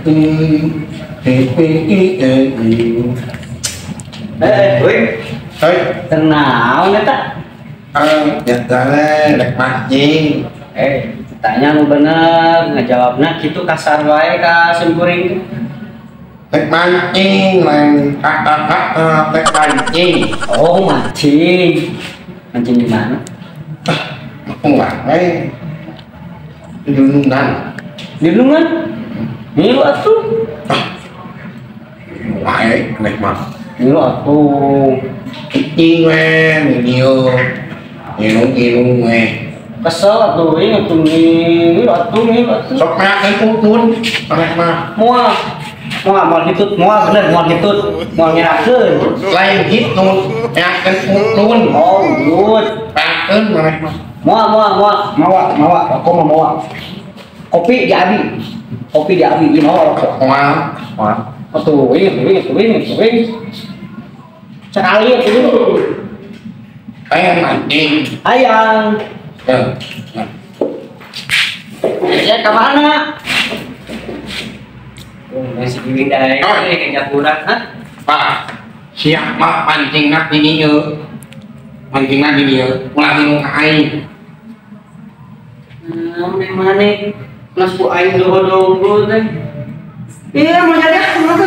Wih, kenal neta? Biasanya rek mancing. Tanya lu bener, ngejawabnya gitu kasar wae ka simkuring. Rek mancing, lain kata-kata rek mancing. Oh, mancing. Mancing di mana? Aku nggak di Lundan. Di Lungan? Milu atuh. Baik, rek mah. Milu atuh. Mancing weh, video, ilung weh. Kesel atuh, ingat tuh milu atuh. Sok meyakin pun, rek mah. Mau hitut, mau bener, mau hitut, mau nyerakeun. Lain gitu, meyakin pun. Oh, good. Meyakin rek mah. Mau, aku mau. Kopi di abi, ini mau. Wah. Tuh, ingat. Sekali ya dulu. Kayak mancing. Ayang. Ya kemana? Masih diwindai, kayak kurang, hah? Pak, siapa pancing nak ini yo? Pancing nak ini yo, mulai minum air. Mana? Mas bu aing dulu teh. Iya, mau nyari apa?